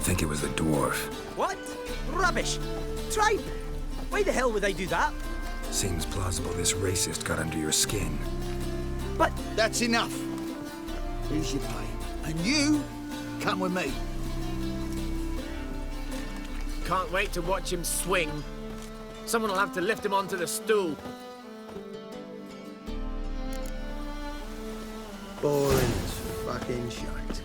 think it was the dwarf. What? Rubbish! Tripe! Why the hell would they do that? Seems plausible this racist got under your skin. But... That's enough. Here's your pay. And you, come with me. Can't wait to watch him swing. Someone will have to lift him onto the stool. Boring as fucking shite.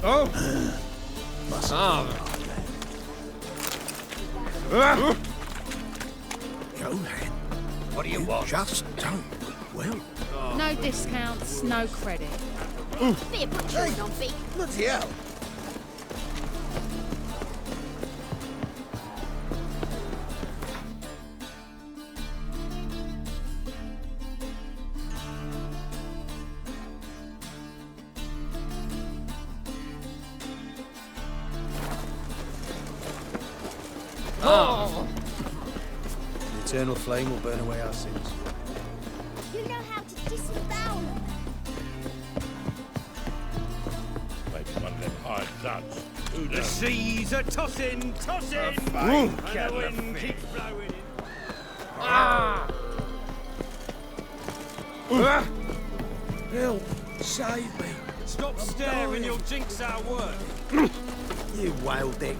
Oh! Johan, what do you want? Just don't look well. No discounts, no credit. Be a butcher, Hey. Nobby. Bloody hell. The eternal flame will burn away our sins. You know how to disembowel them. Maybe one of them hired thugs. Who The knows? seas are tossing, tossing! Fine. And the wind keeps blowing. Help, save me. Stop staring, you'll jinx our work. You whale dick.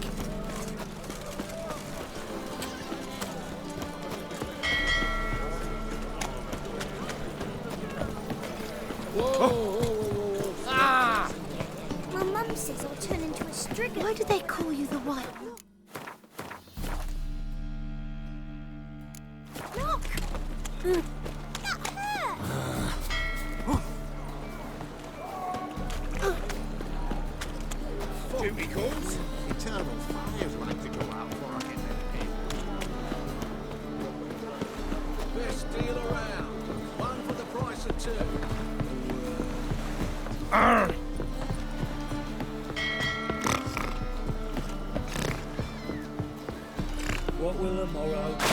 My mum says I'll turn into a striga. Why do they call you the White Wolf? Look! That hurt! Jimmy calls? Eternal fires like to go out before I get there. Best deal around. One for the price of two. What will the morrow be?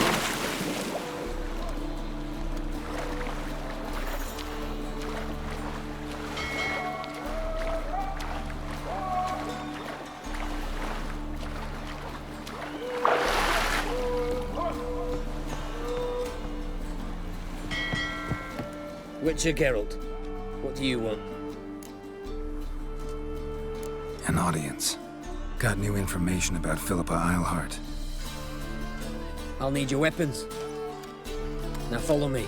Witcher Geralt, what do you want? An audience. Got new information about Philippa Eilhart. I'll need your weapons. Now follow me.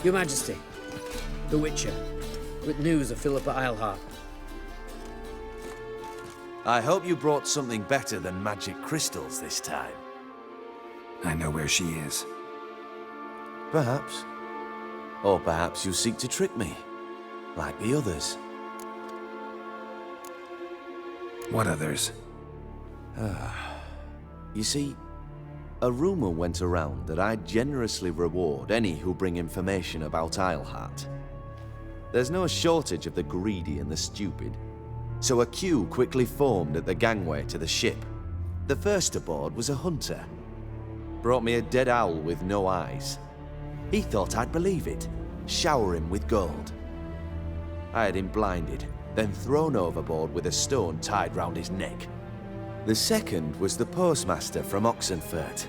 Your Majesty, the Witcher, with news of Philippa Eilhart. I hope you brought something better than magic crystals this time. I know where she is. Perhaps. Or perhaps you seek to trick me, like the others. What others? You see, a rumor went around that I'd generously reward any who bring information about Eilhart. There's no shortage of the greedy and the stupid, so a queue quickly formed at the gangway to the ship. The first aboard was a hunter. Brought me a dead owl with no eyes. He thought I'd believe it, shower him with gold. I had him blinded, then thrown overboard with a stone tied round his neck. The second was the postmaster from Oxenfurt.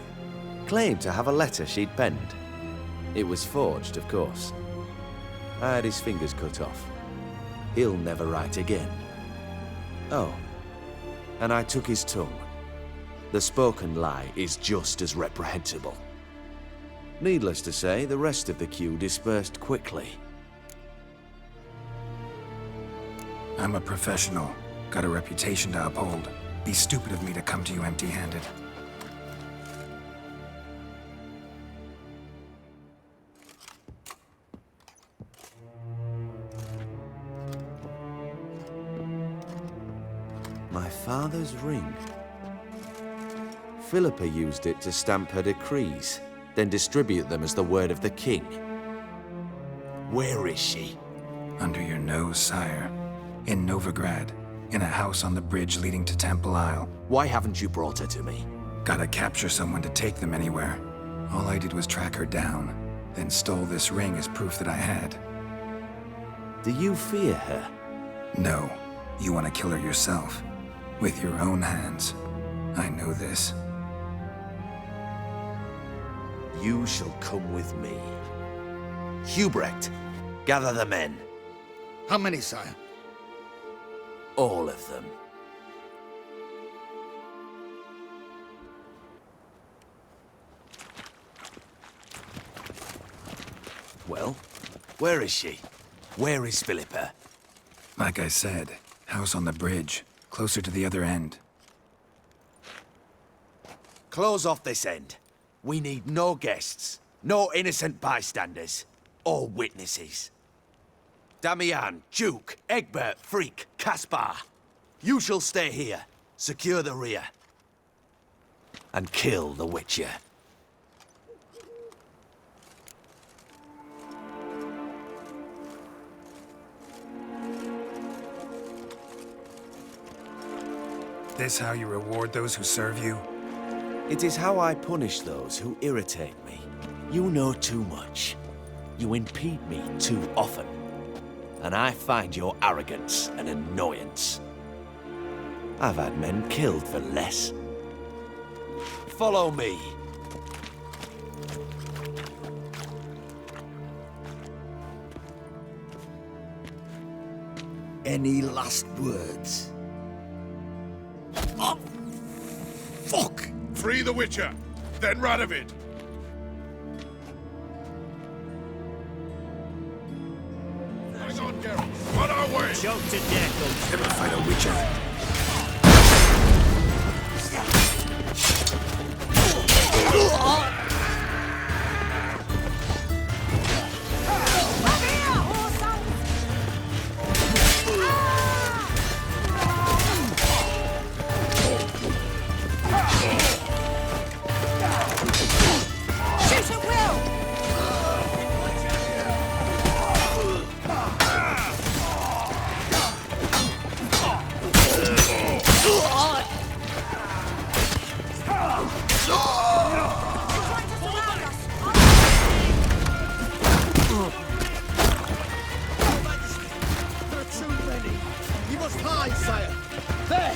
Claimed to have a letter she'd penned. It was forged, of course. I had his fingers cut off. He'll never write again. Oh, and I took his tongue. The spoken lie is just as reprehensible. Needless to say, the rest of the queue dispersed quickly. I'm a professional. Got a reputation to uphold. Be stupid of me to come to you empty-handed. My father's ring. Philippa used it to stamp her decrees, then distribute them as the word of the king. Where is she? Under your nose, sire. In Novigrad, in a house on the bridge leading to Temple Isle. Why haven't you brought her to me? Gotta capture someone to take them anywhere. All I did was track her down, then stole this ring as proof that I had. Do you fear her? No, you want to kill her yourself. With your own hands. I know this. You shall come with me. Hubrecht, gather the men. How many, sire? All of them. Well, where is she? Where is Philippa? Like I said, house on the bridge, closer to the other end. Close off this end. We need no guests, no innocent bystanders, or witnesses. Damian, Duke, Egbert, Freak, Caspar. You shall stay here, secure the rear, and kill the Witcher. This how you reward those who serve you? It is how I punish those who irritate me. You know too much. You impede me too often. And I find your arrogance an annoyance. I've had men killed for less. Follow me. Any last words? Oh, fuck! Free the Witcher, then Radovid. Hang on, Geralt. On our way. Choke to death, Ever fight a Witcher? You must hide, sire! There!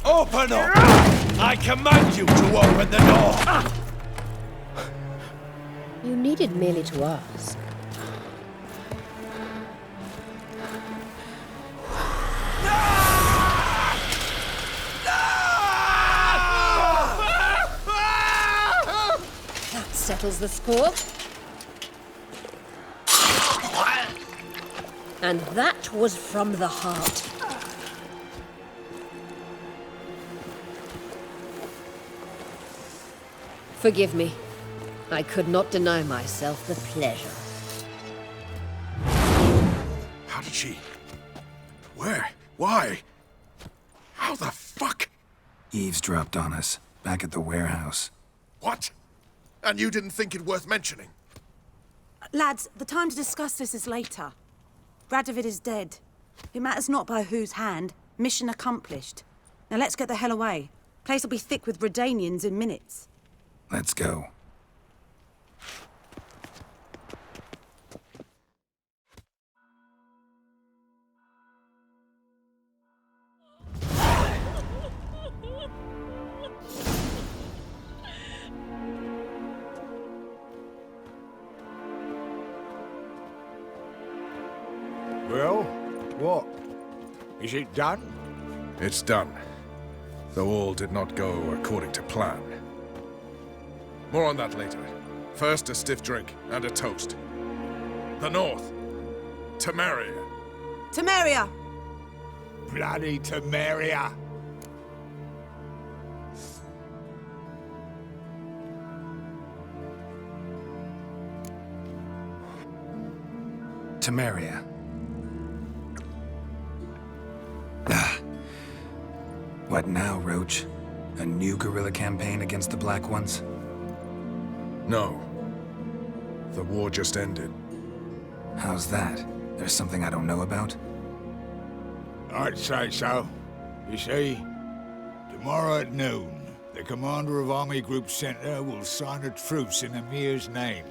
Open up! I command you to open the door! You needed merely to ask. settles the score. And that was from the heart. Forgive me. I could not deny myself the pleasure. How did she... Where? Why? How the fuck? Eavesdropped on us, back at the warehouse. What? And you didn't think it worth mentioning? Lads, the time to discuss this is later. Radovid is dead. It matters not by whose hand. Mission accomplished. Now let's get the hell away. Place will be thick with Redanians in minutes. Let's go. Well, what? Is it done? It's done. Though all did not go according to plan. More on that later. First, a stiff drink and a toast. The North. Temeria. Temeria! Bloody Temeria! Temeria. Ah. What now, Roach? A new guerrilla campaign against the Black Ones? No. The war just ended. How's that? There's something I don't know about? I'd say so. You see, tomorrow at noon, the commander of Army Group Center will sign a truce in Emir's name.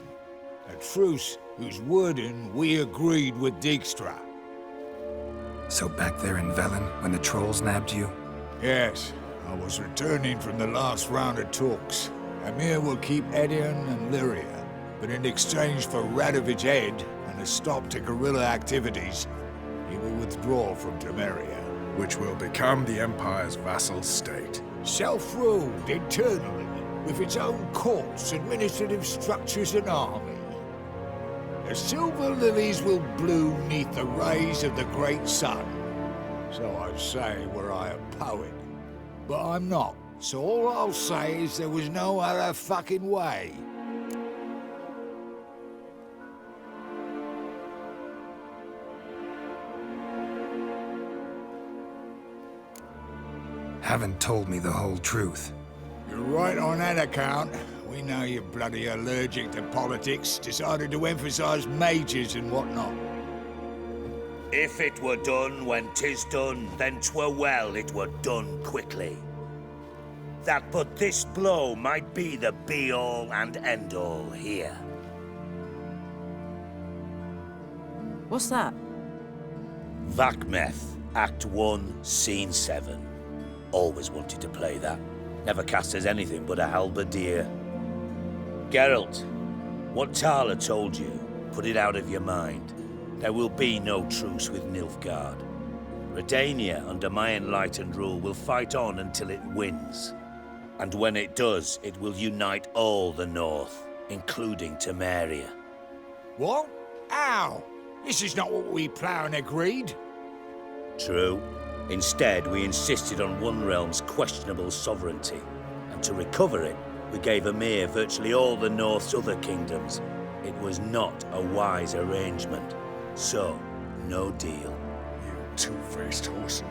A truce whose wording we agreed with Dijkstra. So back there in Velen, when the trolls nabbed you? Yes, I was returning from the last round of talks. Emir will keep Edion and Lyria, but in exchange for Radovid's head and a stop to guerrilla activities, he will withdraw from Temeria. Which will become the Empire's vassal state. Self-ruled internally, with its own courts, administrative structures and army. The silver lilies will bloom neath the rays of the great sun. So I'd say were I a poet. But I'm not, so all I'll say is there was no other fucking way. Haven't told me the whole truth. You're right on that account. We know you're bloody allergic to politics, decided to emphasize majors and whatnot. If it were done when 'tis done, then 'twere well it were done quickly. That but this blow might be the be-all and end-all here. What's that? Vakmeth, Act 1, Scene 7. Always wanted to play that. Never cast as anything but a halberdier. Geralt, what Tala told you, put it out of your mind. There will be no truce with Nilfgaard. Redania, under my enlightened rule, will fight on until it wins. And when it does, it will unite all the North, including Temeria. What? How? This is not what we Plough agreed. True. Instead, we insisted on one realm's questionable sovereignty, and to recover it, we gave Emir virtually all the North's other kingdoms. It was not a wise arrangement, so no deal. You two-faced whoreson.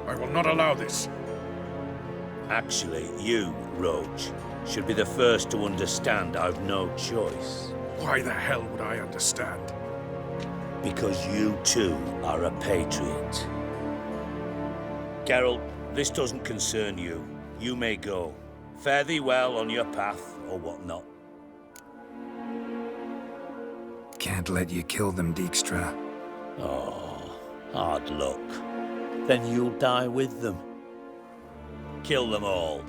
I will not allow this. Actually, you, Roach, should be the first to understand I've no choice. Why the hell would I understand? Because you too are a patriot. Geralt, this doesn't concern you. You may go. Fare thee well on your path, or whatnot. Can't let you kill them, Dijkstra. Oh, hard luck. Then you'll die with them. Kill them all.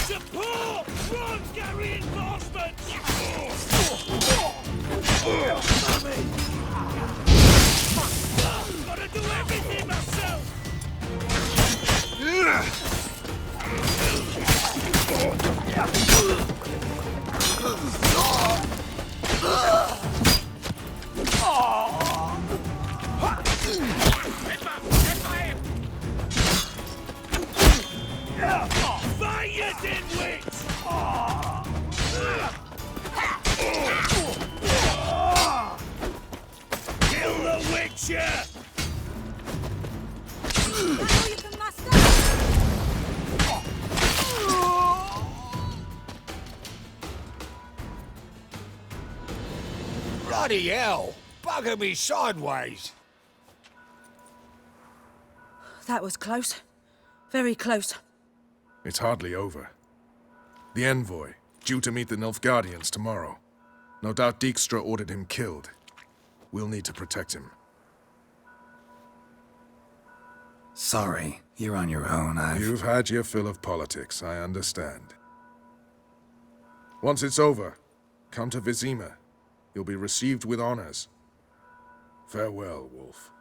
Support! Ronsga reinforcements! Gotta do everything myself! Kill the Witcher! Bloody hell! Bugger me sideways! That was close. Very close. It's hardly over. The envoy, due to meet the Nilfgaardians tomorrow. No doubt Dijkstra ordered him killed. We'll need to protect him. Sorry, you're on your own. You've had your fill of politics, I understand. Once it's over, come to Vizima. You'll be received with honors. Farewell, Wolf.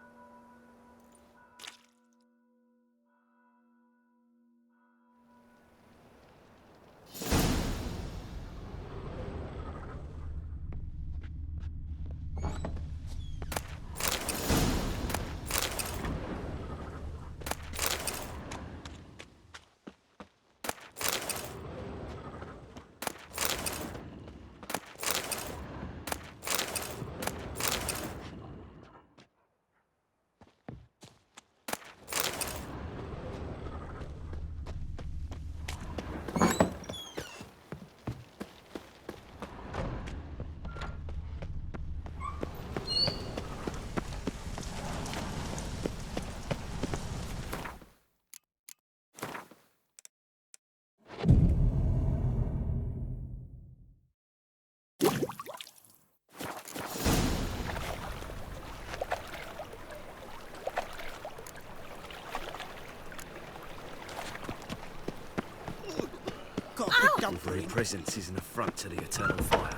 Your very presence is an affront to the eternal fire.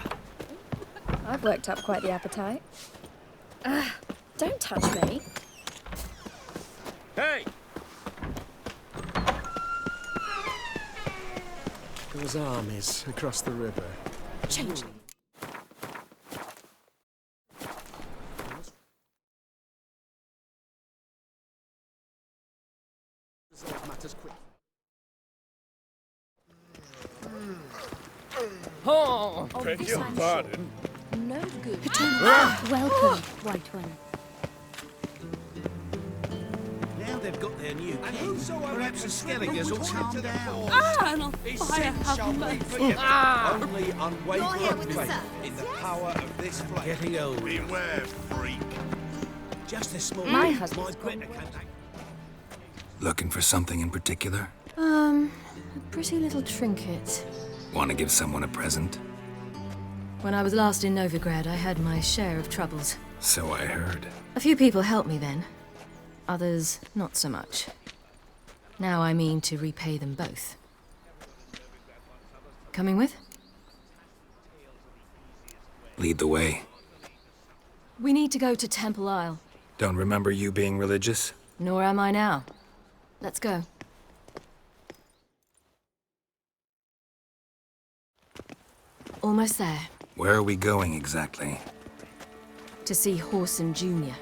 I've worked up quite the appetite. Don't touch me. Hey! Those armies across the river. Change. Resolve matters quick. Oh, beg your pardon. No good. Welcome, White One. Now they've got their new king. Perhaps the Skelligers will calm down. Eternal fire, have mercy. Only unwavering faith in the power of this flame. Getting old. Beware, freak. Just this small. My husband's Gretna came back. Looking for something in particular? A pretty little trinket. Want to give someone a present? When I was last in Novigrad, I had my share of troubles. So I heard. A few people helped me then. Others, not so much. Now I mean to repay them both. Coming with? Lead the way. We need to go to Temple Isle. Don't remember you being religious? Nor am I now. Let's go. Almost there. Where are we going exactly? To see Horson Jr.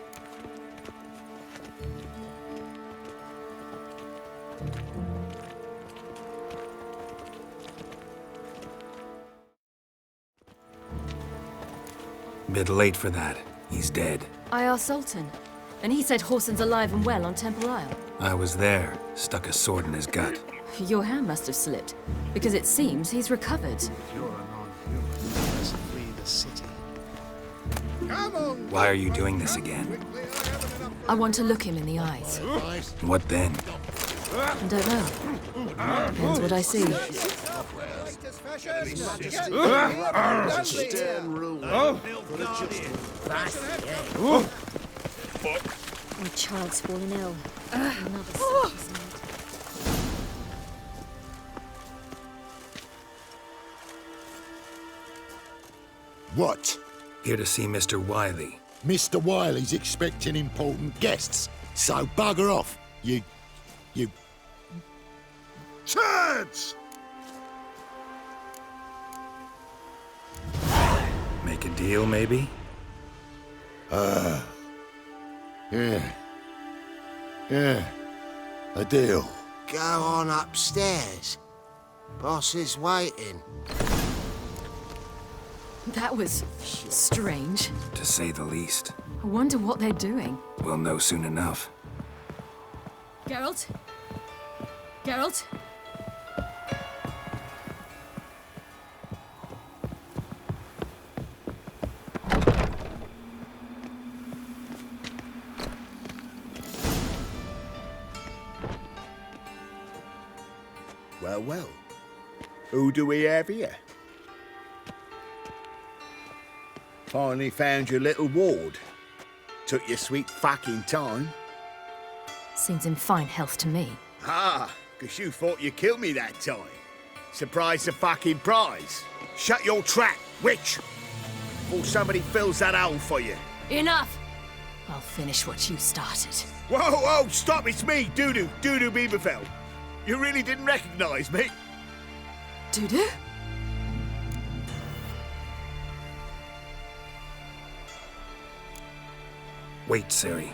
Bit late for that. He's dead. I asked Sultan, and he said Horson's alive and well on Temple Isle. I was there. Stuck a sword in his gut. Your hand must have slipped, because it seems he's recovered. You're a non-human. Let's flee the city. Why are you doing this again? I want to look him in the eyes. What then? I don't know. Depends what I see. My child's fallen ill. Another sleepless night. What? Here to see Mr. Wiley. Mr. Wiley's expecting important guests, so bugger off, you... lads! Make a deal, maybe? Yeah. Yeah. A deal. Go on upstairs. Boss is waiting. That was strange. To say the least. I wonder what they're doing. We'll know soon enough. Geralt? Geralt? Well, well. Who do we have here? Finally found your little ward. Took your sweet fucking time. Seems in fine health to me. Ah, 'cause you thought you killed me that time. Surprise the fucking prize. Shut your trap, witch! Before somebody fills that hole for you. Enough! I'll finish what you started. Whoa, whoa, stop, it's me, Dudu Bieberfeld. You really didn't recognize me? Dudu? Wait, Ciri.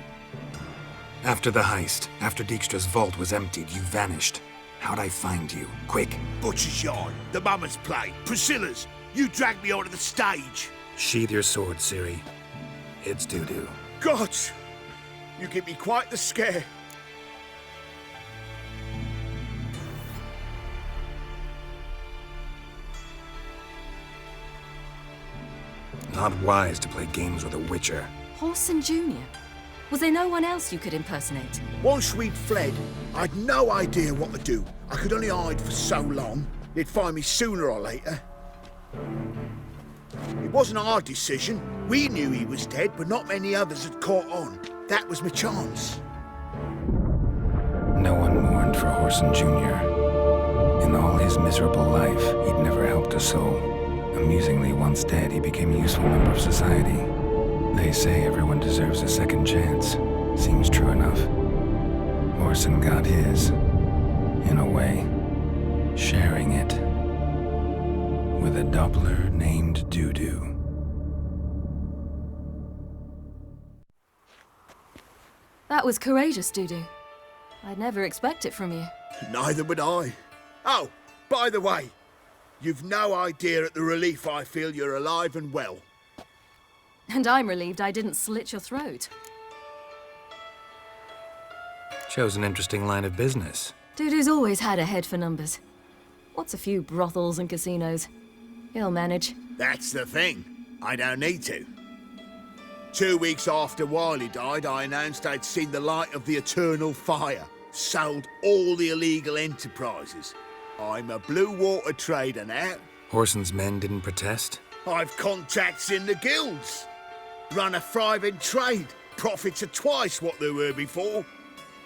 After the heist, after Dijkstra's vault was emptied, you vanished. How'd I find you? Quick. Butcher's Yard, the Mama's Play, Priscilla's. You dragged me onto the stage. Sheathe your sword, Ciri. It's Dudu. God! You give me quite the scare. Not wise to play games with a Witcher. Whoreson Jr.? Was there no one else you could impersonate? Once we'd fled, I'd no idea what to do. I could only hide for so long. They'd find me sooner or later. It wasn't our decision. We knew he was dead, but not many others had caught on. That was my chance. No one mourned for Whoreson Jr. In all his miserable life, he'd never helped a soul. Amusingly, once dead, he became a useful member of society. They say everyone deserves a second chance. Seems true enough. Whoreson got his, in a way, sharing it with a Doppler named Dudu. That was courageous, Dudu. I'd never expect it from you. Neither would I. Oh, by the way, you've no idea at the relief I feel you're alive and well. And I'm relieved I didn't slit your throat. Chose an interesting line of business. Dudu's always had a head for numbers. What's a few brothels and casinos? He'll manage. That's the thing. I don't need to. 2 weeks after Wiley died, I announced I'd seen the light of the eternal fire. Sold all the illegal enterprises. I'm a blue water trader now. Whoreson's men didn't protest? I've contacts in the guilds. Run a thriving trade. Profits are twice what they were before.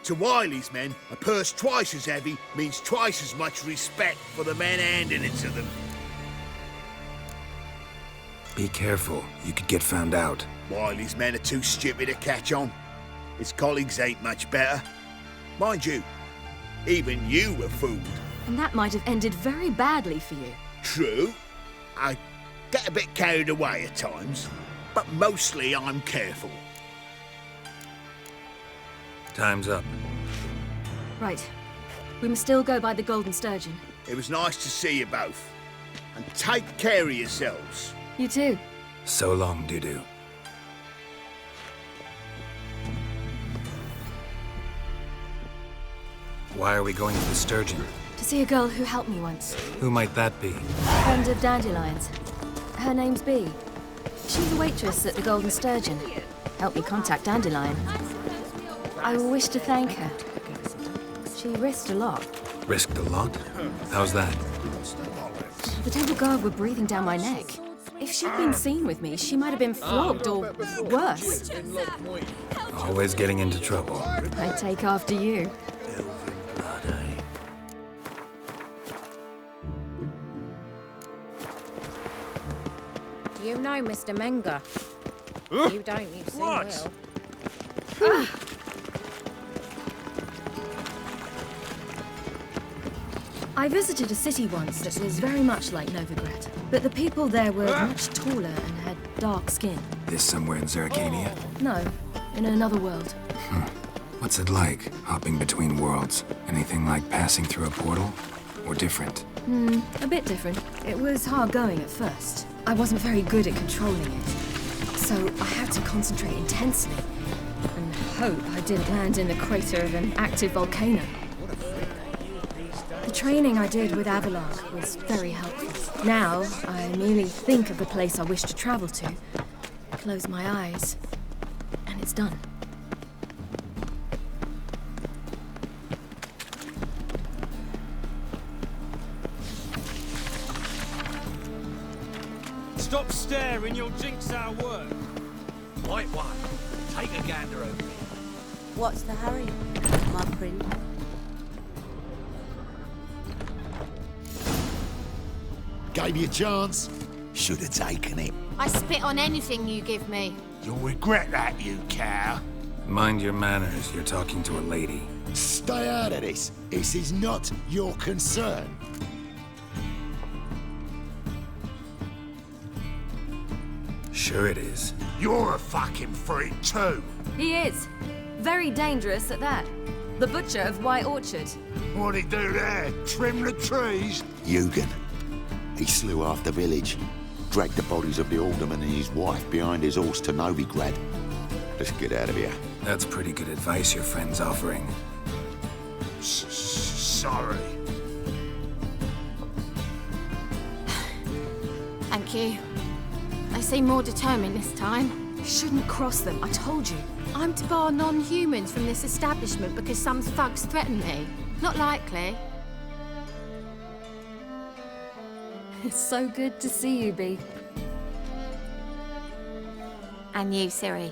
To Wiley's men, a purse twice as heavy means twice as much respect for the men handing it to them. Be careful. You could get found out. Wiley's men are too stupid to catch on. His colleagues ain't much better. Mind you, even you were fooled. And that might have ended very badly for you. True. I get a bit carried away at times, but mostly I'm careful. Time's up. Right. We must still go by the Golden Sturgeon. It was nice to see you both. And take care of yourselves. You too. So long, Dudu. Why are we going to the Sturgeon? To see a girl who helped me once. Who might that be? Friend of Dandelion's. Her name's Bee. She's a waitress at the Golden Sturgeon. Helped me contact Dandelion. I wish to thank her. She risked a lot. Risked a lot? How's that? The Temple Guard were breathing down my neck. If she'd been seen with me, she might have been flogged or worse. Always getting into trouble. I take after you. Do you know Mr. Menger? You don't, you see What? I visited a city once that was very much like Novigrad, but the people there were much taller and had dark skin. This somewhere in Zeracania? No, in another world. What's it like, hopping between worlds? Anything like passing through a portal? Or different? A bit different. It was hard going at first. I wasn't very good at controlling it. So I had to concentrate intensely and hope I didn't land in the crater of an active volcano. The training I did with Avalar was very helpful. Now, I merely think of the place I wish to travel to, close my eyes, and it's done. Stop staring, you'll jinx our work. White one, take a gander over here. What's the hurry, my prince? Gave you a chance. Should have taken it. I spit on anything you give me. You'll regret that, you cow. Mind your manners, you're talking to a lady. Stay out of this. This is not your concern. Sure it is. You're a fucking freak too. He is. Very dangerous at that. The butcher of White Orchard. What'd he do there? Trim the trees? Eugen. He slew half the village. Dragged the bodies of the alderman and his wife behind his horse to Novigrad. Let's get out of here. That's pretty good advice your friend's offering. Sorry. Thank you. They seem more determined this time. You shouldn't cross them, I told you. I'm to bar non-humans from this establishment because some thugs threaten me. Not likely. It's so good to see you, Bee. And you, Ciri.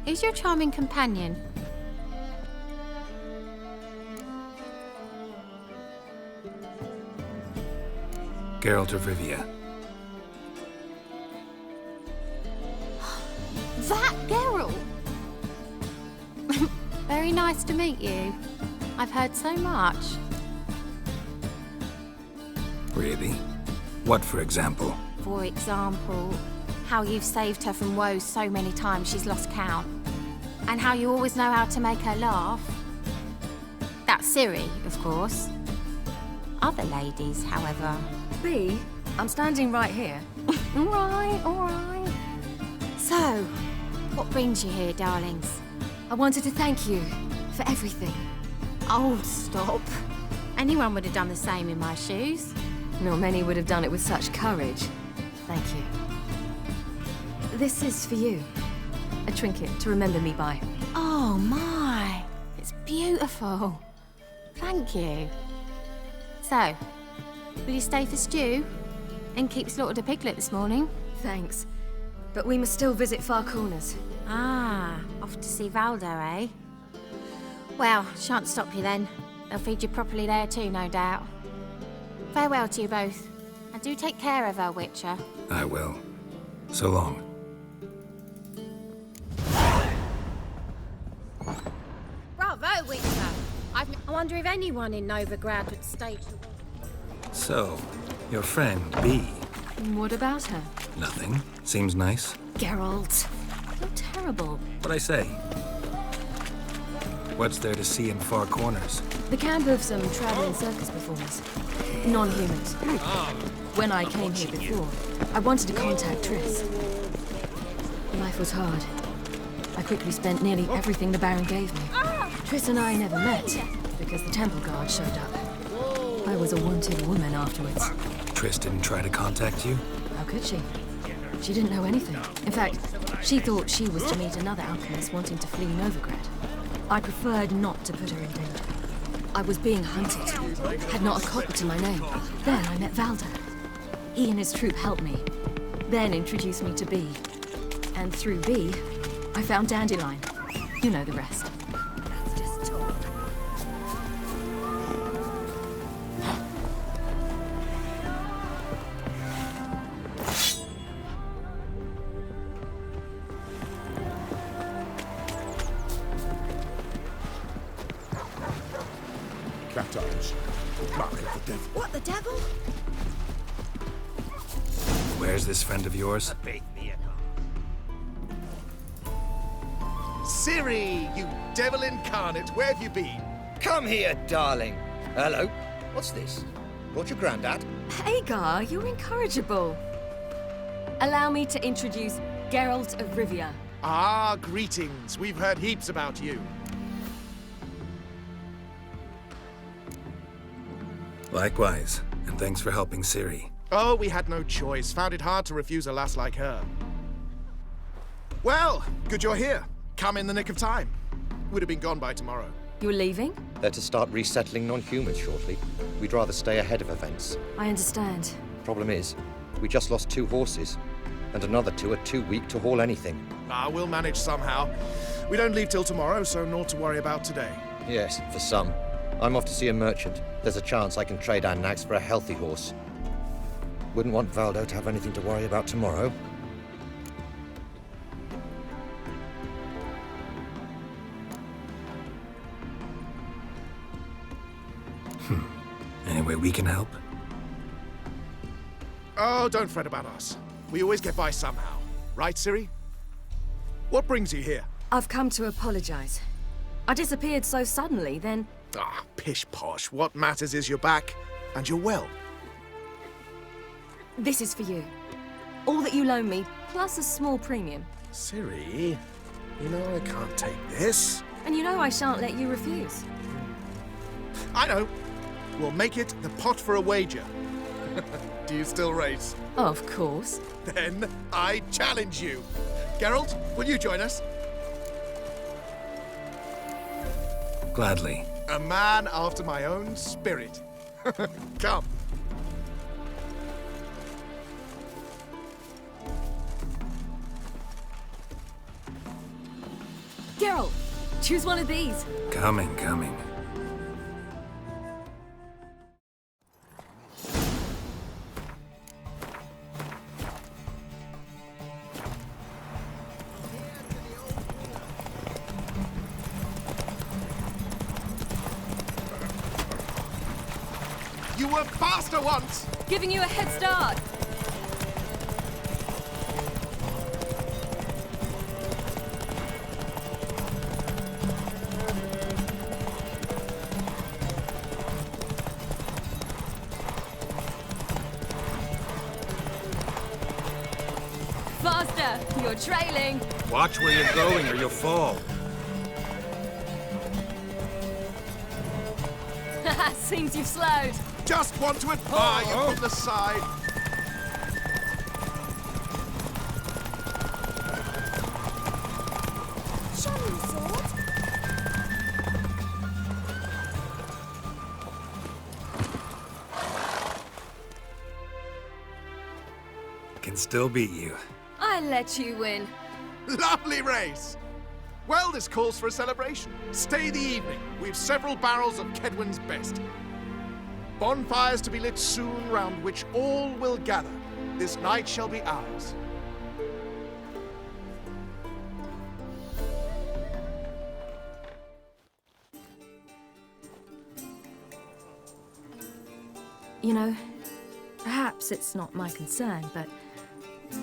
Who's your charming companion? Geralt of Rivia. That Geralt! Very nice to meet you. I've heard so much. Really? What, for example? For example, how you've saved her from woes so many times she's lost count. And how you always know how to make her laugh. That's Ciri, of course. Other ladies, however... Bee, I'm standing right here. All right. So, what brings you here, darlings? I wanted to thank you for everything. Oh, stop. Anyone would have done the same in my shoes. Not many would have done it with such courage. Thank you. This is for you. A trinket to remember me by. Oh, my. It's beautiful. Thank you. So, will you stay for stew? And keep slaughtered a piglet this morning? Thanks. But we must still visit Far Corners. Ah, off to see Valdo, eh? Well, shan't stop you then. They'll feed you properly there too, no doubt. Farewell to you both. And do take care of her, Witcher. I will. So long. Bravo, Witcher! I wonder if anyone in Novigrad would stage the... So, your friend, Bee. What about her? Nothing. Seems nice. Geralt. You're terrible. What'd I say? What's there to see in Far Corners? The camp of some traveling circus performers. Non-humans. When I came here before, I wanted to contact Triss. Life was hard. I quickly spent nearly everything the Baron gave me. Triss and I never met, because the temple guard showed up. I was a wanted woman afterwards. Triss didn't try to contact you? How could she? She didn't know anything. In fact, she thought she was to meet another alchemist wanting to flee Novigrad. I preferred not to put her in danger. I was being hunted, had not a copper to my name. Then I met Valdo. He and his troop helped me, then introduced me to Bee. And through Bee, I found Dandelion. You know the rest. Captors, mark of the What the devil? Where's this friend of yours? Ciri, you devil incarnate, where have you been? Come here, darling. Hello. What's this? Brought your granddad? Hagar, you're incorrigible. Allow me to introduce Geralt of Rivia. Ah, greetings. We've heard heaps about you. Likewise, and thanks for helping Ciri. Oh, we had no choice. Found it hard to refuse a lass like her. Well, good you're here. Come in the nick of time. Would have been gone by tomorrow. You're leaving? They're to start resettling non-humans shortly. We'd rather stay ahead of events. I understand. Problem is, we just lost 2 horses, and another 2 are too weak to haul anything. Ah, we'll manage somehow. We don't leave till tomorrow, so naught to worry about today. Yes, for some. I'm off to see a merchant. There's a chance I can trade our nags for a healthy horse. Wouldn't want Valdo to have anything to worry about tomorrow. Any way we can help? Oh, don't fret about us. We always get by somehow. Right, Ciri? What brings you here? I've come to apologize. I disappeared so suddenly, then... Ah, pish-posh. What matters is you're back, and you're well. This is for you. All that you loan me, plus a small premium. Ciri, you know I can't take this. And you know I shan't let you refuse. I know. We'll make it the pot for a wager. Do you still race? Of course. Then I challenge you. Geralt, will you join us? Gladly. A man after my own spirit. Come. Geralt, choose one of these. Coming. You were faster once! Giving you a head start. Faster! You're trailing. Watch where you're going or you'll fall. Seems you've slowed. Just want to admire you from the side. Show me the sword. Can still beat you. I let you win. Lovely race! Well, this calls for a celebration. Stay the evening. We've several barrels of Kedwen's best. Bonfires to be lit soon, round which all will gather. This night shall be ours. You know, perhaps it's not my concern, but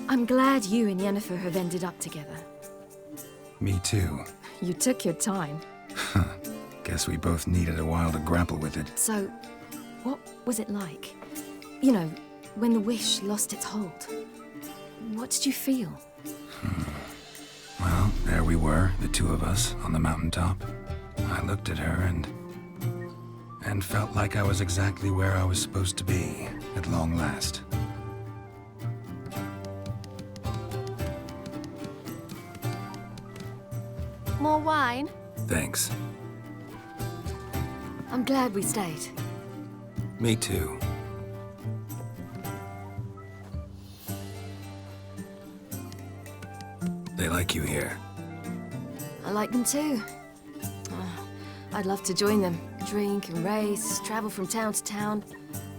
I'm glad you and Yennefer have ended up together. Me too. You took your time. Guess we both needed a while to grapple with it. So, what was it like? You know, when the wish lost its hold. What did you feel? Well, there we were, the two of us, on the mountaintop. I looked at her and felt like I was exactly where I was supposed to be, at long last. More wine? Thanks. I'm glad we stayed. Me too. They like you here. I like them too. I'd love to join them. Drink and race, travel from town to town.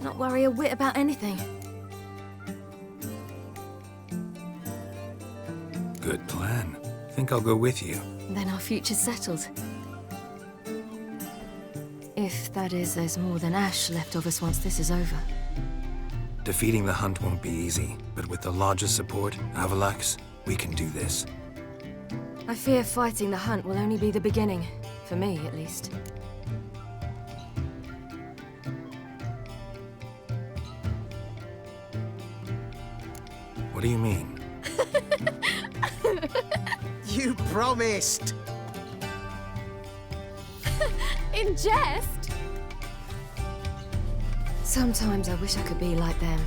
Not worry a whit about anything. Good plan. Think I'll go with you. Then our future's settled. If If, that is, there's more than ash left of us once this is over. Defeating the Hunt won't be easy, but with the Lodge's support, Avalax, we can do this. I fear fighting the Hunt will only be the beginning. For me, at least. What do you mean? You promised! In jest? Sometimes I wish I could be like them.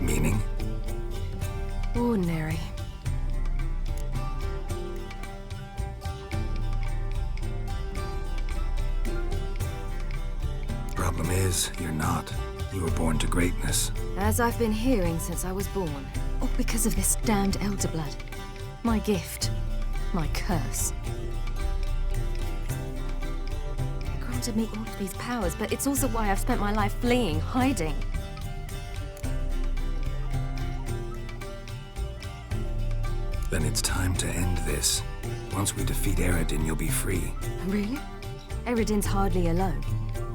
Meaning? Ordinary. Problem is, you're not. You were born to greatness. As I've been hearing since I was born. All because of this damned Elder Blood. My gift. My curse. It granted me all of these powers, but it's also why I've spent my life fleeing, hiding. Then it's time to end this. Once we defeat Eredin, you'll be free. Really? Eredin's hardly alone.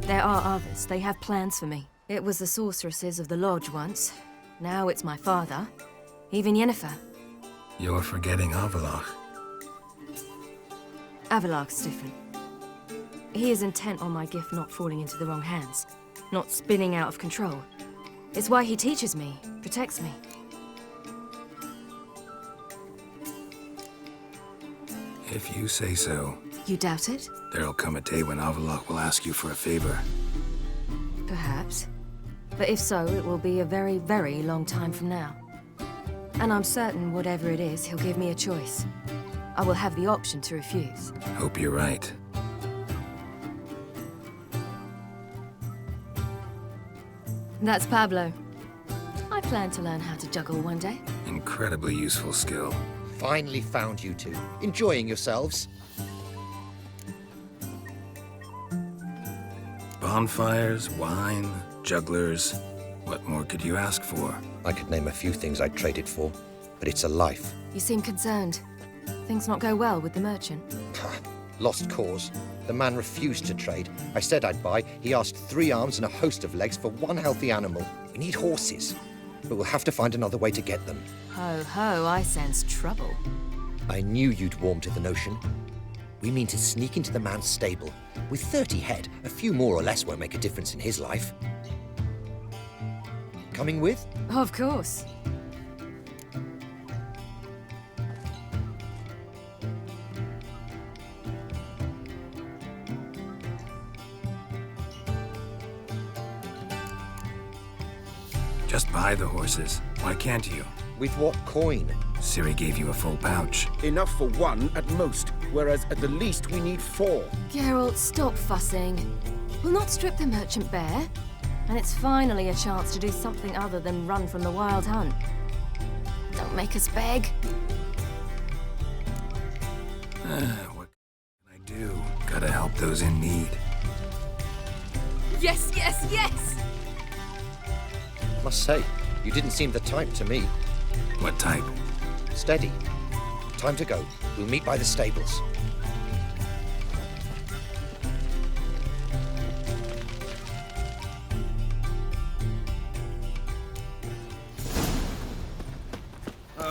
There are others. They have plans for me. It was the sorceresses of the Lodge once. Now it's my father. Even Yennefer. You're forgetting Avalach. Avalach's different. He is intent on my gift not falling into the wrong hands. Not spinning out of control. It's why he teaches me, protects me. If you say so. You doubt it? There'll come a day when Avalach will ask you for a favor. Perhaps. But if so, it will be a very, very long time from now. And I'm certain whatever it is, he'll give me a choice. I will have the option to refuse. Hope you're right. That's Pablo. I plan to learn how to juggle one day. Incredibly useful skill. Finally found you two. Enjoying yourselves? Bonfires, wine, jugglers. What more could you ask for? I could name a few things I'd trade it for, but it's a life. You seem concerned. Things not go well with the merchant. Lost cause. The man refused to trade. I said I'd buy. He asked 3 arms and a host of legs for 1 healthy animal. We need horses, but we'll have to find another way to get them. Ho ho, I sense trouble. I knew you'd warm to the notion. We mean to sneak into the man's stable. With 30 head, a few more or less won't make a difference in his life. Coming with? Of course. Just buy the horses. Why can't you? With what coin? Ciri gave you a full pouch. Enough for 1 at most, whereas at the least we need 4. Geralt, stop fussing. We'll not strip the merchant bare. And it's finally a chance to do something other than run from the Wild Hunt. Don't make us beg. What can I do? Gotta help those in need. Yes, yes, yes! Must say, you didn't seem the type to me. What type? Steady. Time to go. We'll meet by the stables.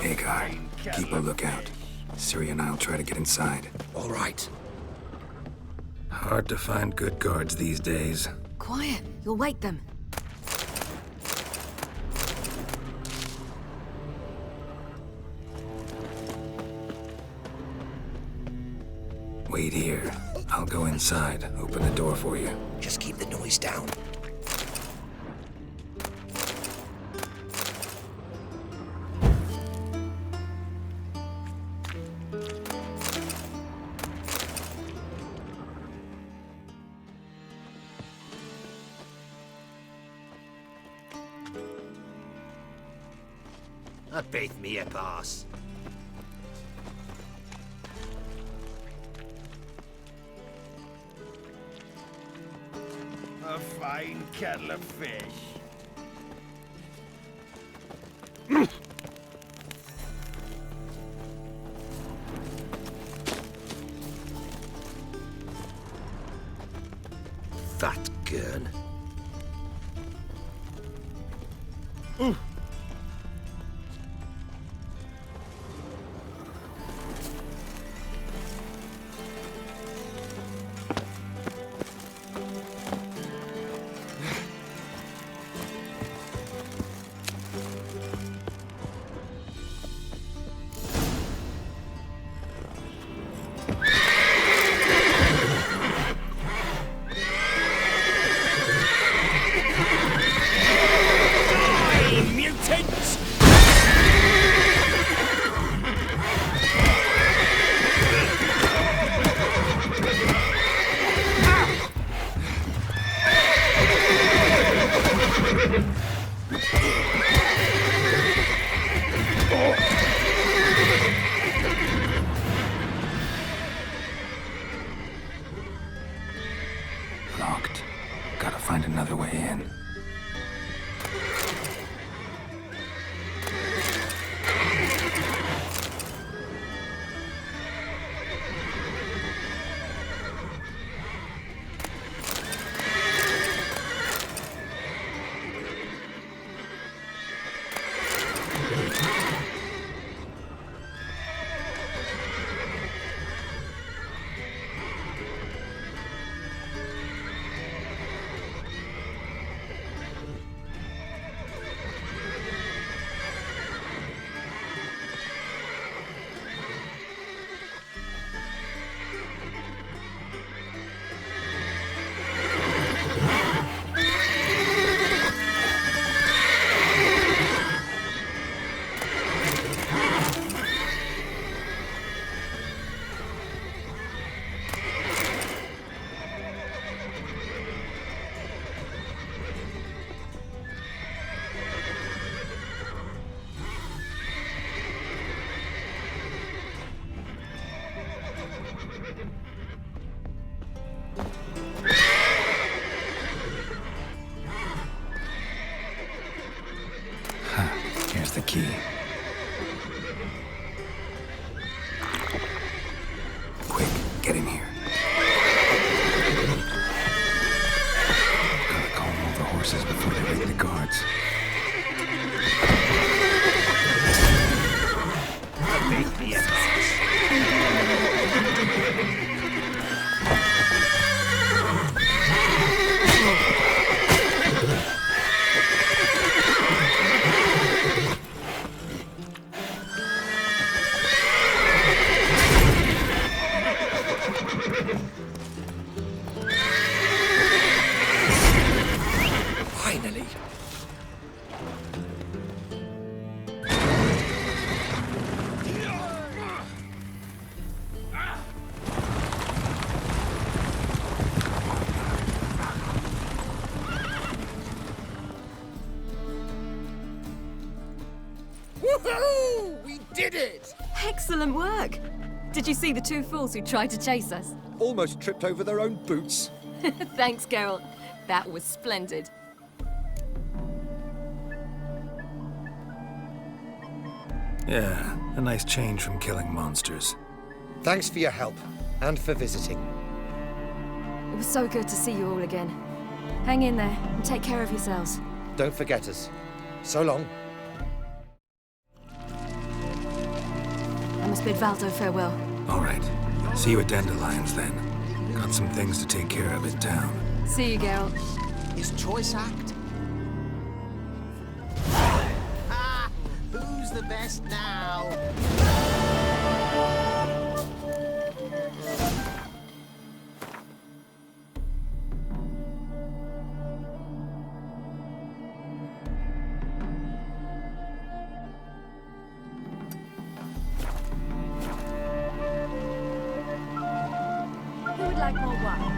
Hagar, keep a lookout. Ciri and I'll try to get inside. All right. Hard to find good guards these days. Quiet, you'll wake them. Wait here. I'll go inside, open the door for you. Just keep the noise down. Beat me a pass. A fine kettle of fish. That gurn. Locked. Gotta find another way in. Here's the key. Quick, get in here. Gotta calm all the horses before they wake the guards. Finally. Woohoo! We did it! Excellent work. Did you see the two fools who tried to chase us? Almost tripped over their own boots. Thanks, Geralt. That was splendid. Yeah, a nice change from killing monsters. Thanks for your help, and for visiting. It was so good to see you all again. Hang in there, and take care of yourselves. Don't forget us. So long. I must bid Valdo farewell. All right. See you at Dandelions, then. Got some things to take care of in town. See you, Geralt. His choice act. Ah, who's the best now? Who would like more wine?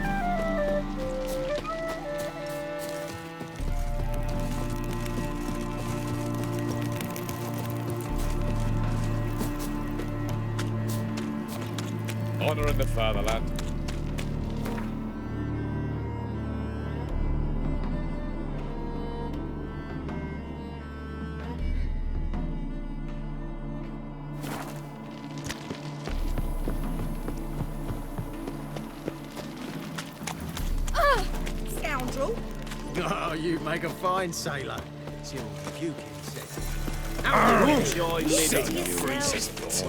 Honor in the fatherland. Oh, you make a fine sailor. It's your puking set. Enjoy living, you resist.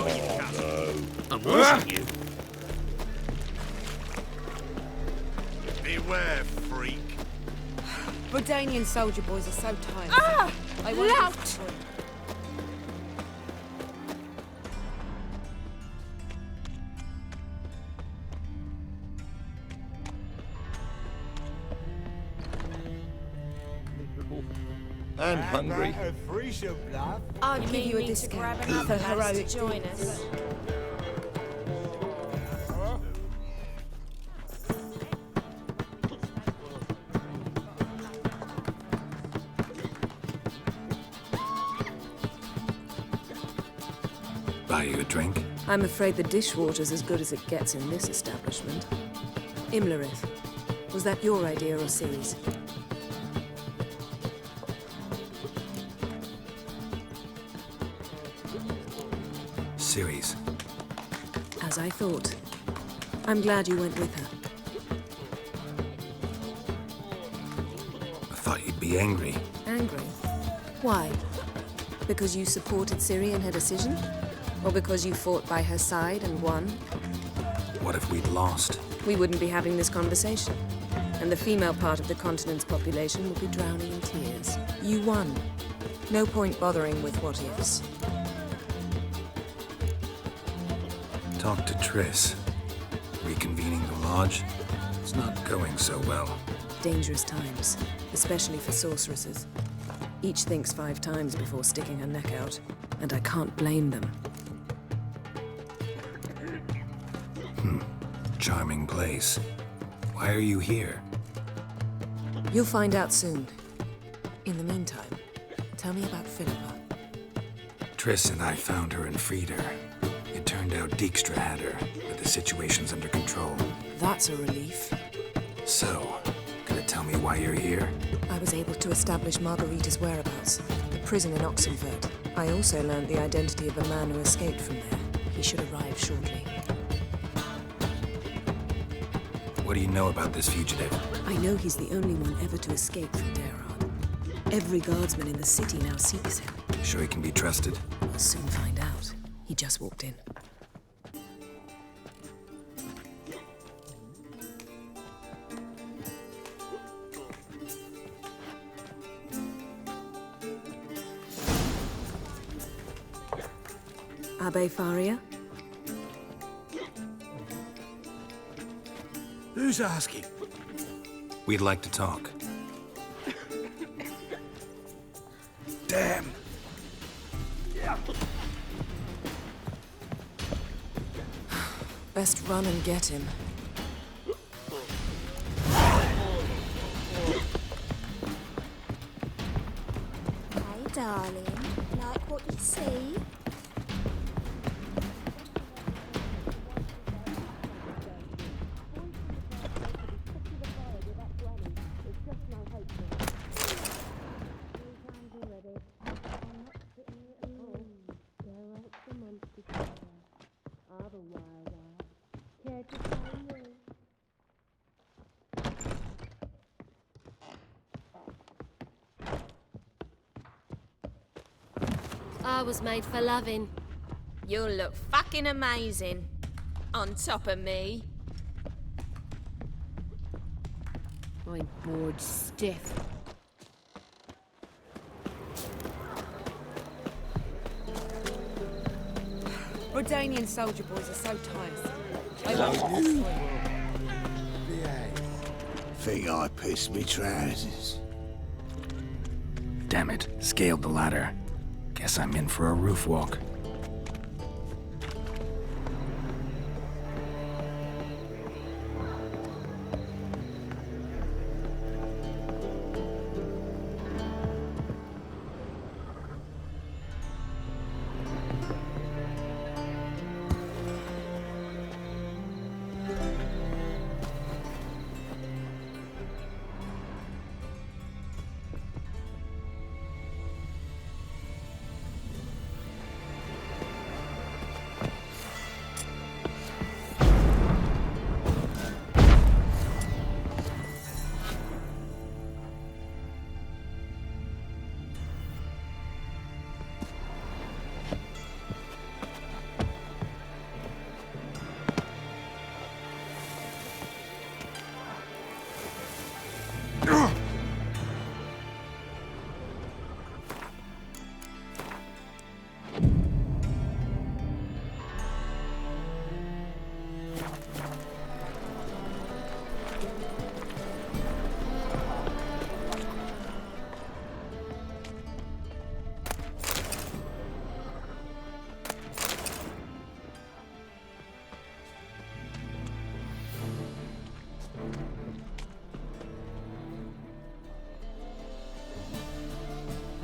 I'm watching you. Beware, freak. Brodanian soldier boys are so tired. Ah! I won't Lout! destroy- And hungry. I'll give you a discount for heroic join deeds. us. Buy you a drink? I'm afraid the dishwater's as good as it gets in this establishment. Imlerith, was that your idea or Ciri's? Ciri's. As I thought. I'm glad you went with her. I thought you'd be angry. Angry? Why? Because you supported Ciri in her decision? Or because you fought by her side and won? What if we'd lost? We wouldn't be having this conversation. And the female part of the continent's population would be drowning in tears. You won. No point bothering with what ifs. Talk to Triss. Reconvening the lodge? It's not going so well. Dangerous times, especially for sorceresses. Each thinks 5 times before sticking her neck out, and I can't blame them. Charming place. Why are you here? You'll find out soon. In the meantime, tell me about Philippa. Triss and I found her and freed her. It turned out Dijkstra had her, but the situation's under control. That's a relief. So, gonna tell me why you're here? I was able to establish Margarita's whereabouts, the prison in Oxenfurt. I also learned the identity of a man who escaped from there. He should arrive shortly. What do you know about this fugitive? I know he's the only one ever to escape from Daron. Every guardsman in the city now seeks him. Sure he can be trusted? We'll soon find out. He just walked in. Abbe Faria? Who's asking? We'd like to talk. Damn. Best run and get him. Hey, darling. Like what you see? I was made for loving. You'll look fucking amazing. On top of me. I'm bored stiff. Brodanian soldier boys are so tiresome. I won't destroy them. Think I pissed me trousers. Damn it, scaled the ladder. Guess I'm in for a roof walk.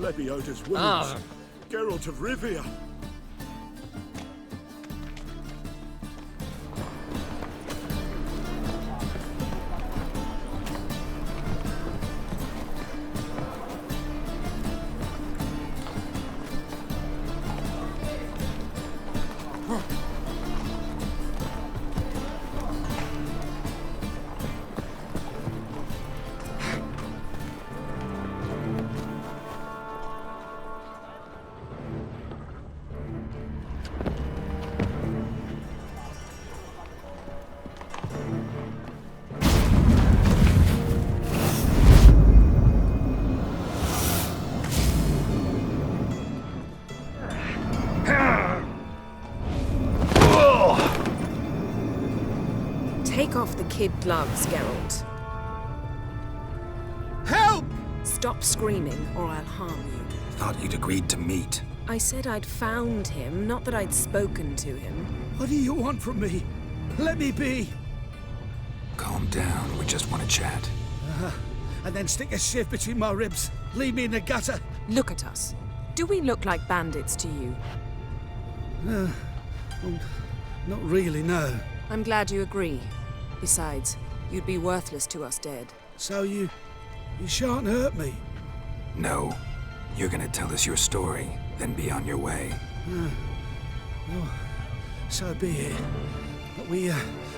Lebioda's wounds. Ah. Geralt of Rivia. Take off the kid gloves, Geralt. Help! Stop screaming, or I'll harm you. Thought you'd agreed to meet. I said I'd found him, not that I'd spoken to him. What do you want from me? Let me be. Calm down, we just want to chat. And then stick a sieve between my ribs. Leave me in the gutter. Look at us. Do we look like bandits to you? Well, not really, no. I'm glad you agree. Besides, you'd be worthless to us dead. So you shan't hurt me? No. You're gonna tell us your story, then be on your way. Well, so be it. But we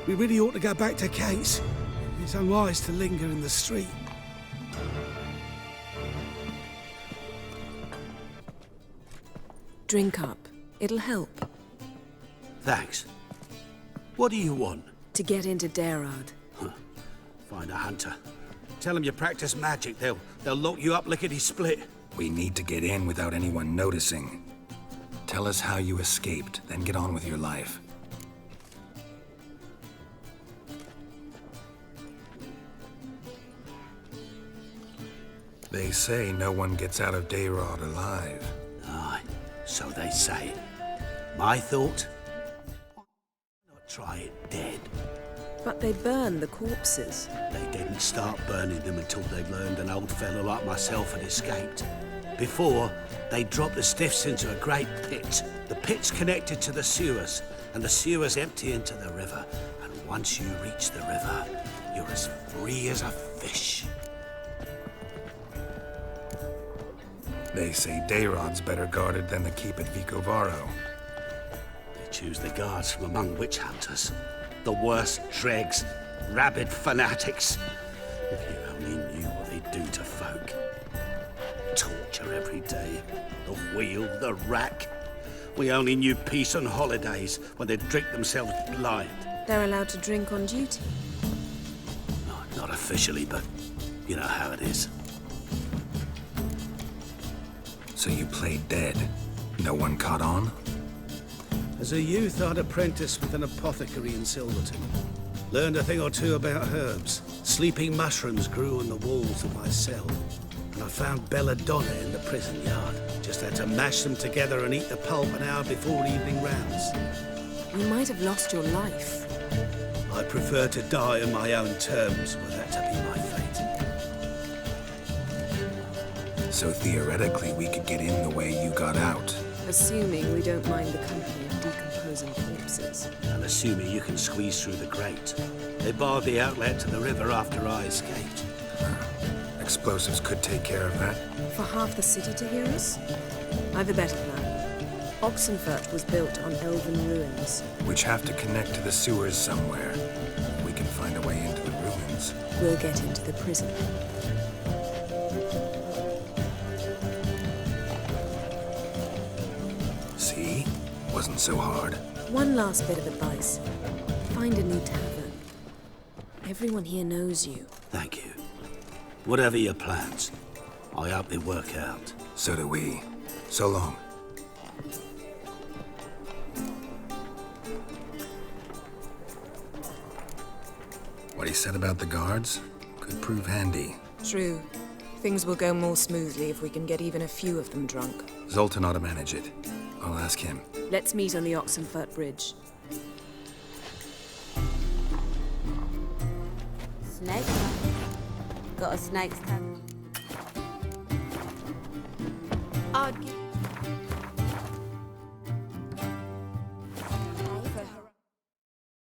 really ought to go back to Kate's. It's unwise to linger in the street. Drink up. It'll help. Thanks. What do you want? To get into Daerad. Find a hunter. Tell them you practice magic. They'll lock you up lickety-split. We need to get in without anyone noticing. Tell us how you escaped, then get on with your life. They say no one gets out of Daerad alive. Aye, so they say. My thought? Why not try it dead? But they burn the corpses. They didn't start burning them until they learned an old fellow like myself had escaped. Before, they dropped the stiffs into a great pit. The pit's connected to the sewers, and the sewers empty into the river. And once you reach the river, you're as free as a fish. They say Daerad's better guarded than the keep at Vicovaro. They choose the guards from among witch hunters. The worst dregs, rabid fanatics. If you only knew what they do to folk. Torture every day. The wheel, the rack. We only knew peace on holidays when they'd drink themselves blind. They're allowed to drink on duty. Not officially, but you know how it is. So you played dead? No one caught on? As a youth, I'd apprenticed with an apothecary in Silverton. Learned a thing or two about herbs. Sleeping mushrooms grew on the walls of my cell. And I found belladonna in the prison yard. Just had to mash them together and eat the pulp an hour before evening rounds. You might have lost your life. I'd prefer to die on my own terms, were that to be my fate. So theoretically, we could get in the way you got out. Assuming we don't mind the company of decomposing corpses. And assuming you can squeeze through the grate. They barred the outlet to the river after I escaped. Explosives could take care of that. For half the city to hear us? I've a better plan. Oxenfurt was built on elven ruins. Which have to connect to the sewers somewhere. We can find a way into the ruins. We'll get into the prison. See? Wasn't so hard. One last bit of advice. Find a new tavern. Everyone here knows you. Thank you. Whatever your plans, I hope they work out. So do we. So long. What he said about the guards could prove handy. True. Things will go more smoothly if we can get even a few of them drunk. Zoltan ought to manage it. I'll ask him. Let's meet on the Oxenfurt Bridge. Snake? Got a snake's tongue. I'd give